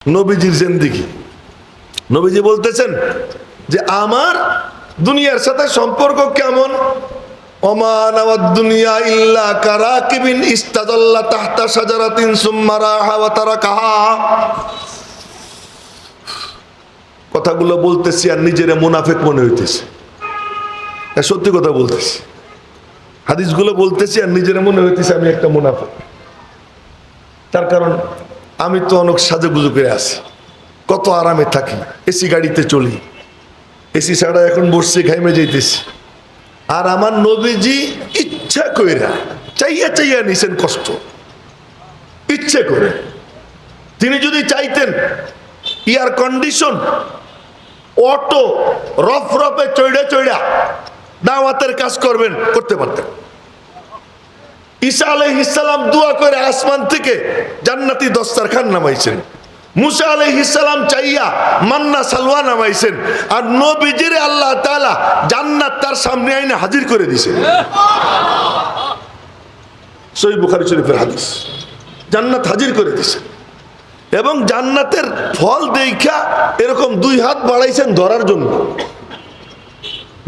নবীজির জিন্দেগি। নবীজি বলতেছেন যে আমার দুনিয়ার সাথে সম্পর্ক কেমন। ওমান আওয়াদ দুনিয়া ইল্লা কারাকিবিন ইস্তাজাল্লা তাহতা শাজারাতিন সুম্মা রাহা ওয়া তারাকাহা। কথাগুলো বলতেছি আর নিজেরে মুনাফিক মনে হইতেছে। সত্যি কথা বলতেছি, হাদিসগুলো বলতেছি আর নিজেরে মনে হইতেছে আমি একটা মুনাফিক। তার কারণ আমি তো অনেক সাজুগুজু করে আছি, কত আরামে থাকি, এসি গাড়িতে চলি, এসি ছাড়া এখন বসছি ঘাইমে যাইতেছি। আর আমার নবীজি ইচ্ছা কইরা চাইয়া চাইয়া নিছেন কষ্ট, ইচ্ছে করে। তিনি যদি চাইতেন এয়ার কন্ডিশন অটো রফরফে চড়া চড়া দাওয়াতের কাজ করবেন, করতে পারতেন। ঈসা আলাইহিস সালাম দোয়া করে আসমান থেকে জান্নাতি দস্তরখান নামাইছেন। মুসা আলাইহিস সালাম চাইয়া মান্না সালওয়া নামাইছেন। আর নবীজির আল্লাহ তাআলা জান্নাত তার সামনে আইনে হাজির করে দিয়েছেন। সহিহ বুখারী শরীফের হাদিস, জান্নাত হাজির করে দিয়েছেন। এবং জান্নাতের ফল দেখা এরকম দুই হাত বাড়াইছেন ধরার জন্য,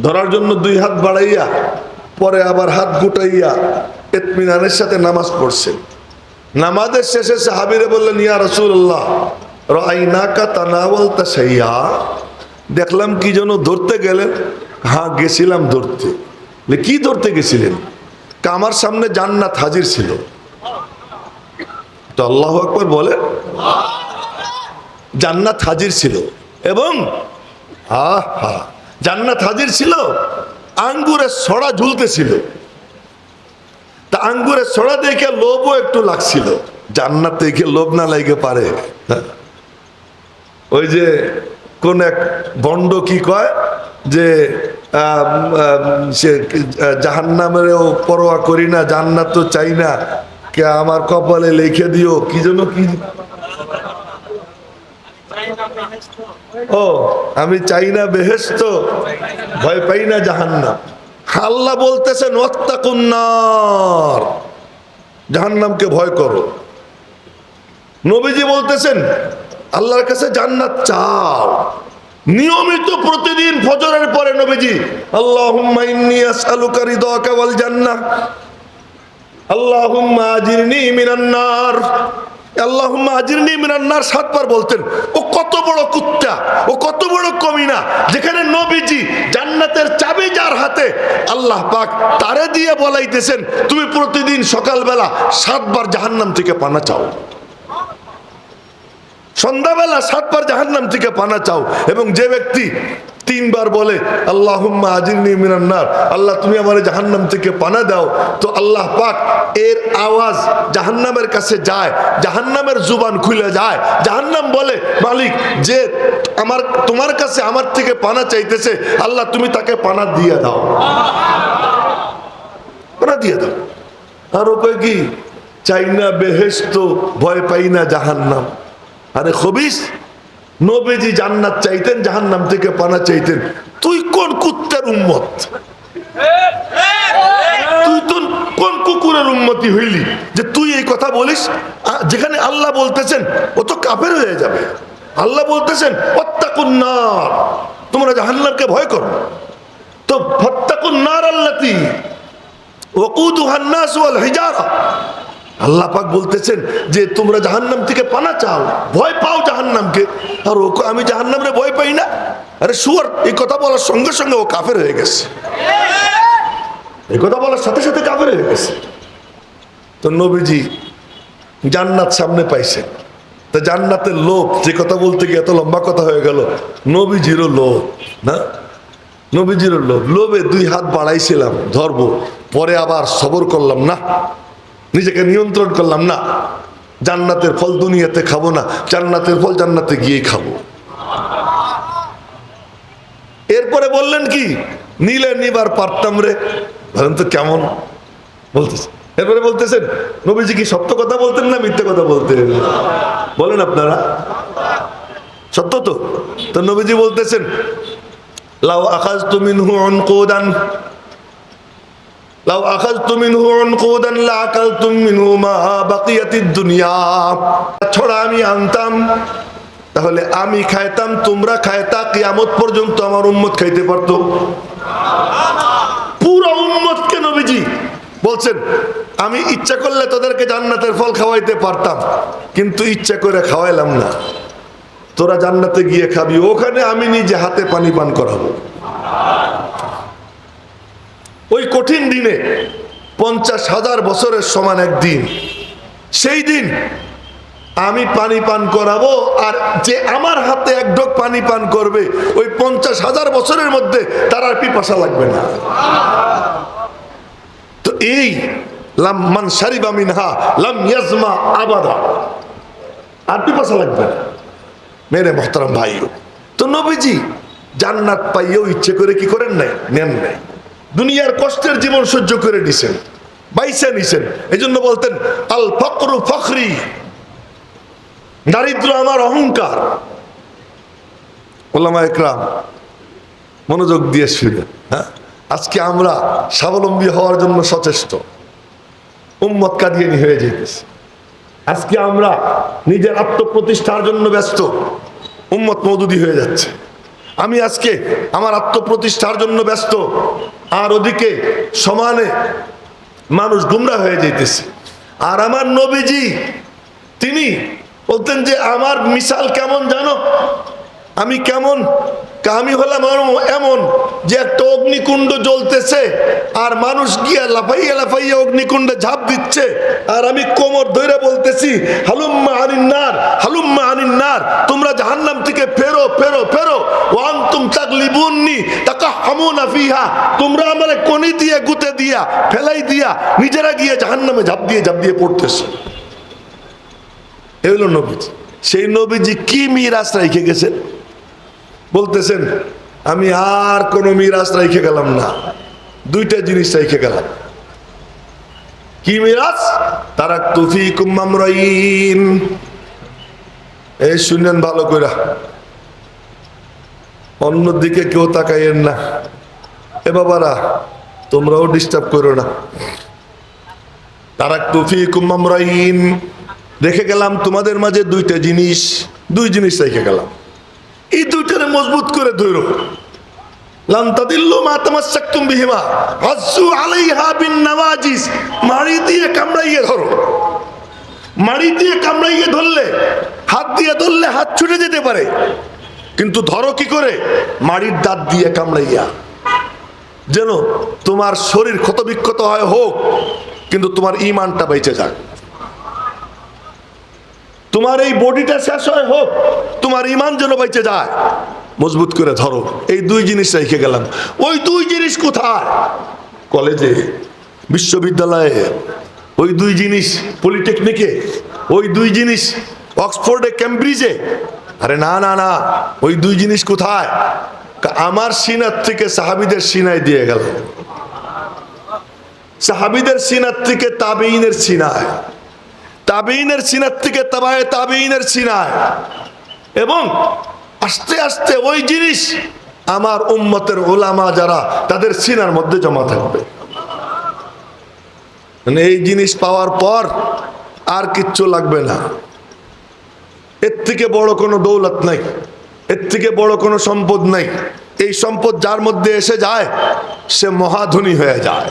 ধরার জন্য দুই হাত বাড়াইয়া পরে আবার হাত গুটাইয়া ইতমিনানের সাথে নামাজ পড়ছেন। নামাজের শেষে সাহাবীরা বললেন, ইয়া রাসূলুল্লাহ রাআইনাকা তানাওয়ালতা শাইআ, দেখলাম কি যেন ধরতে গেলেন। হ্যাঁ গেছিলাম ধরতে। কি ধরতে গেছিলেন? আমার সামনে জান্নাত হাজির ছিল। তো আল্লাহু আকবার বলে, জান্নাত হাজির ছিল। এবং জান্নাত হাজির ছিল, আঙ্গুরের ছড়া ঝুলতেছিল। তা আঙ্গুরের ছড়া দেখে লোভও একটু লাগছিল। জান্নাত দেখে লোভ না লাগে পারে? ওই যে কোন এক বন্ড কি কয় যে সে জাহান্নামেরও পরোয়া করি না, জান্নাত তো চাই না, কে আমার কপালে লিখে দিও কি যেন কি, ও আমি চাই না বেহেশত, ভয় পাই না জাহান্নাম। আল্লাহ বলতেছেন ওয়াত্তাকুন নার, জাহান্নামকে ভয় করো। নবীজি বলতেছেন আল্লাহর কাছে জান্নাত চাও। নিয়মিত প্রতিদিন ফজরের পরে নবীজি আল্লাহুম্মা ইন্নী আসআলুকা রিদাকা ওয়াল জান্নাহ, আল্লাহুম্মা আজিরনি মিনান নার, আল্লাহুম্মা আজিরনি মিনান নার 7 বার বলতেন। ও কত বড় কুত্তা, ও কত বড় কমিনা, যেখানে নবীজি জান্নাতের চাবি যার হাতে, আল্লাহ পাক তারে দিয়ে বলাইতেছেন তুমি প্রতিদিন সকালবেলা 7 বার জাহান্নাম থেকে পানা চাও, সন্ধ্যাবেলা 7 বার জাহান্নাম থেকে পানা চাও। এবং যে ব্যক্তি 3 বার বলে আল্লাহুম্মা আজিরনি মিনান নার, আল্লাহ তুমি আমারে জাহান্নাম থেকে পানা দাও, তো আল্লাহ পাক এর আওয়াজ জাহান্নামের কাছে যায়, জাহান্নামের জুবান খুলে যায়। জাহান্নাম বলে মালিক যে আমার তোমার কাছে আমার থেকে পানা চাইতেছে, আল্লাহ তুমি তাকে পানা দিয়ে দাও, পানা দিয়ে দাও। আর ও কয় কি, চাই না বেহেশত, ভয় পাই না জাহান্নাম। আরে খবিস, নবীজি জান্নাত চাইতেন, জাহান্নাম থেকে পানা চাইতেন। তুই কোন কুত্তার উম্মত? তুই তো কোন কুকুরের উম্মতি হইলি যে তুই এই কথা বলিস? যেখানে আল্লাহ বলতেছেন ও তো কাফের হয়ে যাবে। আল্লাহ বলতেছেন ওয়াত্তাকুন নার, তোমরা জাহান্নামকে ভয় করো। তো ফাত্তাকুন নার আল্লাতী ওয়াকুদুহান নাস ওয়াল হিজারা, আল্লাহ পাক বলতেছেন যে তোমরা জাহান্নাম থেকে পানা চাও, ভয় পাও জাহান্নামকে। আর ও আমি জাহান্নামে ভয় পাই না। আরে শুয়ার, এই কথা বলার সঙ্গে সঙ্গে ও কাফের হয়ে গেছে, এই কথা বলার সাথে সাথে কাফের হয়ে গেছে। তো নবীজি জান্নাত সামনে পাইছেন। তা জান্নাতের লোভ, যে কথা বলতে গিয়ে এত লম্বা কথা হয়ে গেল, নবীজিরও লোভ না, নবীজিরও লোভ। লোভে 2 হাত বাড়াইছিলাম ধরবো, পরে আবার সবর করলাম না, নিজেকে নিয়ন্ত্রণ করলাম না। জান্নাতের ফল দুনিয়াতে খাবো না, জান্নাতের ফল জান্নাতে গিয়েই খাবো। এরপরে বললেন কি, নিলে নিবার পারতাম রে। বলেন তো কেমন বলতেছে? এরপরে বলতেছেন নবীজি কি সত্য কথা বলতেন না মিথ্যে কথা বলতেন? বলেন আপনারা, সত্য তো? তো নবীজি বলতেছেন লাউ আখাযতু মিনহু উনকুদান, লাউ আখাযতু মিনহু উনকুদান লাআকালতুম মিনহু মা বাকিয়াতিদ দুনিয়া, ছড়া আমি আনতাম, তাহলে আমি খাইতাম, তোমরা খাইতা, কিয়ামত পর্যন্ত আমার উম্মত খাইতে পারতো? পুরো উম্মতকে নবীজি বলছেন আমি ইচ্ছা করলে তোদেরকে জান্নাতের ফল খাওয়াইতে পারতাম, কিন্তু ইচ্ছা করে খাওয়াইলাম না। তোরা জান্নাতে গিয়ে খাবি, ওখানে আমি নিজে হাতে পানি পান করাবো। ওই কঠিন দিনে 50,000 বছরের সমান একদিন, সেই দিন আমি পানি পান করাবো, আর যে আমার হাতে এক ঢোক পানি পান করবে ওই 50,000 বছরের মধ্যে তার আর পিপাসা লাগবে না। তো এই মান শারিবা মিনহা লাম ইয়াজমা আবাদা, আর পিপাসা লাগবে না। মেরে মোহতারাম ভাইও, তো নবীজি জান্নাত পাইয়েও ইচ্ছে করে কি করেন নাই? নেন নাই। দুনিয়ার কষ্টের জীবন সহ্য করে নিছেন, বাইসা নিছেন। এই জন্য বলতেন আল ফকরু ফখরি, দারিদ্র আমার অহংকার। ওলামা একরাম মনোযোগ দিয়ে শুনবেন। হ্যাঁ, আজকে আমরা স্বাবলম্বী হওয়ার জন্য সচেষ্ট, উম্মত কাদিয়ানী হয়ে যেতেছে। আজকে আমরা নিজের আত্মপ্রতিষ্ঠার জন্য ব্যস্ত, উম্মত মওদুদি হয়ে যাচ্ছে। আমি আজকে আমার আত্মপ্রতিষ্ঠার জন্য ব্যস্ত, আর ওদিকে সমানে মানুষ গুমরা হয়ে যেতেছে। আর আমার নবীজি তিনি বলতেন যে আমার মিসাল কেমন জানো? আমি কেমন? আমি হলাম এমন যে একটা অগ্নিকুণ্ড জ্বলতেছে, আর মানুষ গিয়া লাফাইয়া লাফাইয়া অগ্নিকুণ্ডে ঝাঁপ দিচ্ছে, আর আমি কোমর ধরে বলতেছি হালুম্মা আনিন্নার, হালুম্মা আনিন্নার, তোমরা জাহান্নাম থেকে ফেরো ফেরো ফেরো। ওয়ান তুম তাগলিবুন্নি তাকাহামুনা ফিহা, তোমরা আমারে কনি দিয়ে গুতে দিয়া ফেলাই দিয়া নিজেরা গিয়ে জাহান্নামে ঝাঁপ দিয়ে পড়তেছে। এই হলো নবীজি। সেই নবীজি কি মিরাজ রেখে গেছেন? বলতেছেন আমি আর কোন মিরাজ রেখে গেলাম না, দুইটা জিনিস রেখে গেলাম। কি মিরাজ? তারাকতু ফীকুম আমরাইন। এই শুনেন ভালো করে, অন্যদিকে কেউ তাকাইয়েন না। এ বাবারা তোমরাও ডিস্টার্ব করো না। তারাকতু ফীকুম আমরাইন, রেখে গেলাম তোমাদের মাঝে দুইটা জিনিস, দুই জিনিস রেখে গেলাম। এই দুইটারে মজবুত করে ধরো। লান তাদিল্লু মা তামাসসাকতুম বিহিমা আযু আলাইহা বিন নাওয়াজিস, মাড়ি দিয়ে কামড়াইয়ে ধরো। মাড়ি দিয়ে কামড়াইয়ে ধরলে, হাত দিয়ে ধরলে হাত ছুটে যেতে পারে, কিন্তু ধরো কি করে? মাড়ির দাঁত দিয়ে কামড়াইয়া, যেন তোমার শরীর ক্ষত বিক্ষত হয় হোক, কিন্তু তোমার ঈমানটা বেঁচে যাক। তোমার এই বডিটা শেষ হয় হোক, তোমার ঈমান যেন বেঁচে যায়। মজবুত করে ধরো। এই দুই জিনিস রেখে গেলাম। ওই দুই জিনিস কোথায়? কলেজে, বিশ্ববিদ্যালয়ে, ওই দুই জিনিস পলিটেকনিকে, ওই দুই জিনিস অক্সফোর্ডে, ক্যামব্রিজে। আরে না না না, ওই দুই জিনিস কোথায়? আমার সিনার থেকে সাহাবীদের সিনায় দিয়ে গেল, সাহাবীদের সিনার থেকে তাবেঈনের সিনায়, তাবেঈনের সিনার থেকে তাবায়ে তাবেঈনের সিনায়, এবং আস্তে আস্তে ওই জিনিস আমার উম্মতের উলামা যারা, তাদের সিনার মধ্যে জমা থাকবে। মানে এই জিনিস পাওয়ার পর আর কিচ্ছু লাগবে না। এর থেকে বড় কোনো দৌলত নাই, এর থেকে বড় কোনো সম্পদ নাই। এই সম্পদ যার মধ্যে এসে যায় সে মহাধনী হয়ে যায়।